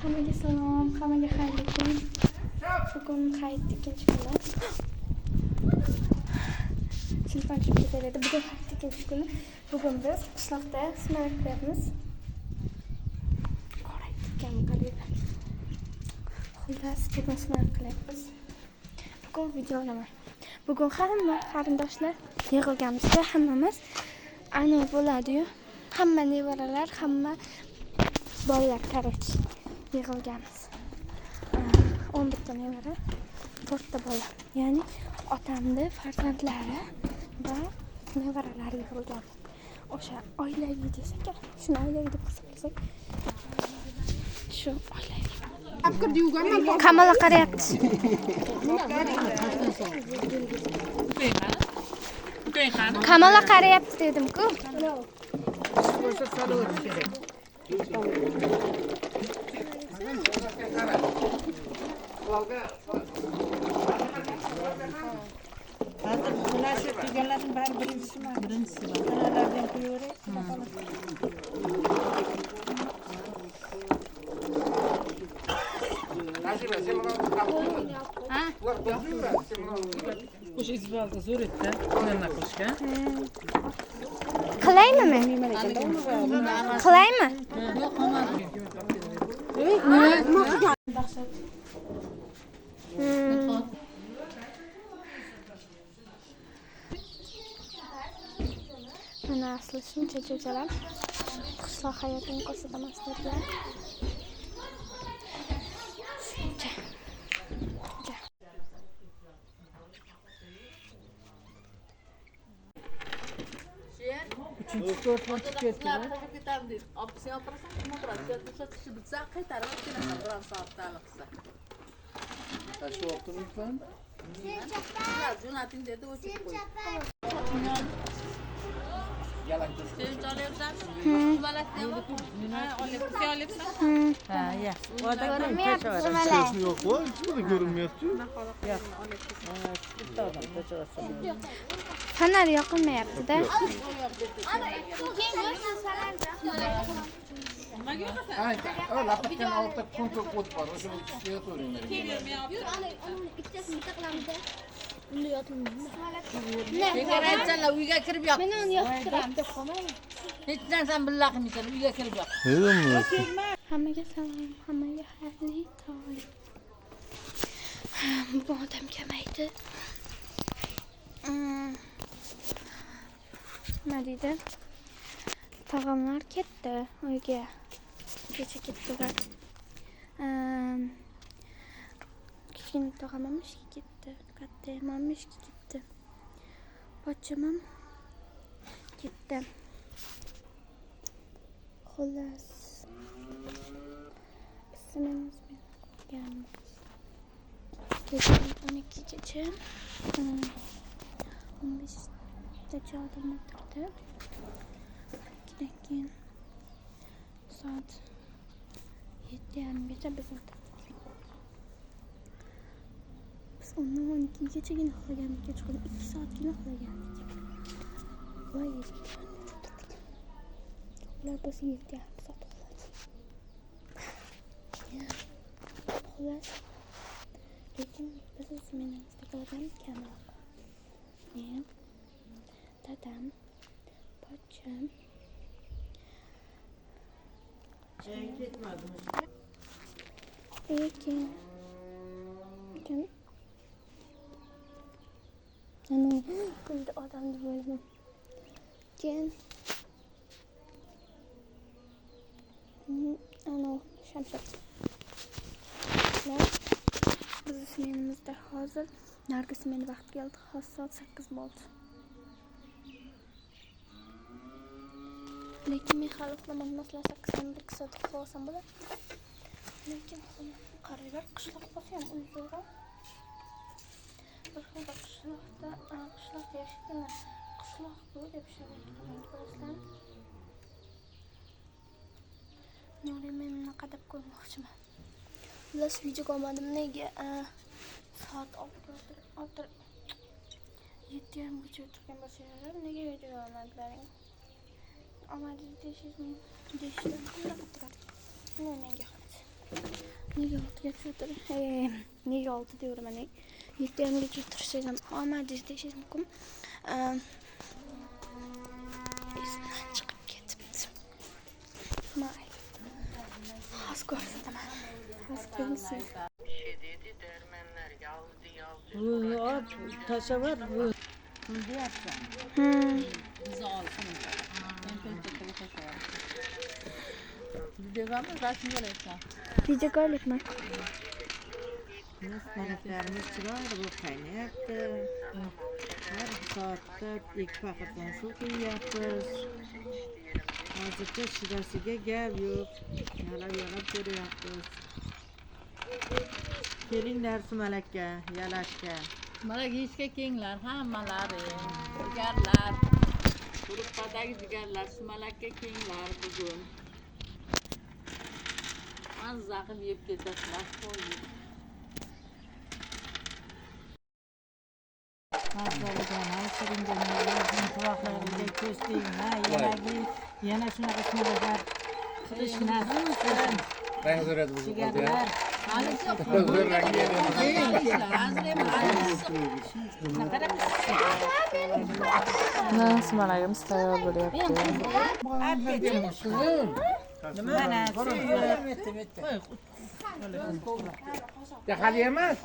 Hammaga salom, hammaga xayrli kun. Bugun hayit ikkinchi kuni. Telefon chirib ketadi. Bugun hayit ikkinchi kuni. Bugun biz qishloqda sinov qilyapmiz. Qoraytgan qadida. Xullas, bugun sinov qilyapmiz. Bugun video olaman. Bugun hamma qarindoshlar yig'ilganmizda hammamiz ana bo'ladi-yu. Hamma nevaralar, hamma bolalar qarach yig'ilganmiz. 11 ta nevara, 4 ta bola. Ya'ni otamning farzandlari va nevaralari yig'ilgan. O'sha oilaviy desak, shuni oilaviy deb hisoblasak, shu oilaviy. Kamala qarayapti. Kamala qarayapti dedim-ku. Hozir bular shu kelganlarning bari birinchisimi? Birinchisi. Analardan qo'yaverib, O'sha izbalda zo'r edi-da, nima qilishga? Qilaymi men? Qilaymi? Yo'q, qolmadi. Mana asli shuncha cho'chalar qishloq hayotini ko'rsataman sizlarga. Uchinchi to'rtman chiqib ketdi. Shu vaqtda lütfen. Jo'nating dedi, o'chib qo'y. Ha, ya. Sesini yok mu? Hiç mi görünmüyordu? Fener yoqilmayapti-da. Ay, öyle hakikaten altta kontrol kod var. O zaman ikisiye sorayım. Uyga kirib yoq. Men uni yoqib turaman. Hech narsani billah qilmaysan, uyga kirib yoq. Hammaga salom, hammaga xayrli tong. Bugun odam kamaydi. Nima deydi? Tog'amlar ketdi uyga. Kecha ketdilar. Kichkina tog'am ham ishga ketdi. Katta ham ishga ketdi. Pochcham ham ketdi. Xullas. Sinamiz qolganmiz. Kecha 12gacha 15 ta jodim o'tirdi. Keyin soat 7:30gacha biz o'tirdik. Biz 12gachagina uxlagandik, kechqurun 2 soatgina uxlagandik. Voy, ular biz 7:30 soat uxladik. Xullas, lekin biz o'zimizda odam kamroq. Men, dadam, pochcham, lekin ana kunda odamni bo'ldim. Keyin ana Shamshod. Biz smenimizda hozir Nargis meni vaqt keldi. Hozir soat 8 bo'ldi. Lekin men hali uxlamadim. Masalan 8dan 1 soat uxlasam bo'ladi. Lekin qaranglar, qishloq bo'lsa ham uy zo'r. Bir xilda qishloqda yashaydilar. Qishloq bu deb ko'rasizlar. Nuri men bunaqa deb ko'rmoqchiman. Xullas video olmadim. Nega? Soat 6:30 7:30gacha o'tirgan bo'lsanglar, nega video olmadilaring? Olmadi deyishim. Menga qoladi. Nega 6gacha o'tirib, nega 6 deyapman, mana 7:30gacha o'tirishsam omadingiz deyishingiz mumkin. Esdan chiqib ketibdi. Mayli. Hozir ko'rsataman. Hozir ko'ringsiz. Tasavvur bu. Bizi olsin. Ben pek de koşuyorum. Videoga mı? Rasm yo'layapsan. Video ko'rlikmi? Malaklarimiz chiroyli bo'lib qaynayapti. Har soatda 2 paxatdan suv quyyapmiz. Hozircha shirasiga gap yo'q. Yalab ko'ryapmiz. Kelinglar sumalakka, yalashga. Mana yeyishga kelinglar hammalari. Jigarlar. Gruppadagi jigarlar sumalakka kelinglar bugun. Mazza qilib yeb ketasizlar. Mazalidan aysiringan quloqlariga ko'z tegmay, yana shunaqa sumalaklar qilish nasib qilsin. Rang o'zgaradi bu. Jigarlar. O'zgar rangi edi. Sumalagimiz tayyor bo'lyapti. Mana Ya hali emas.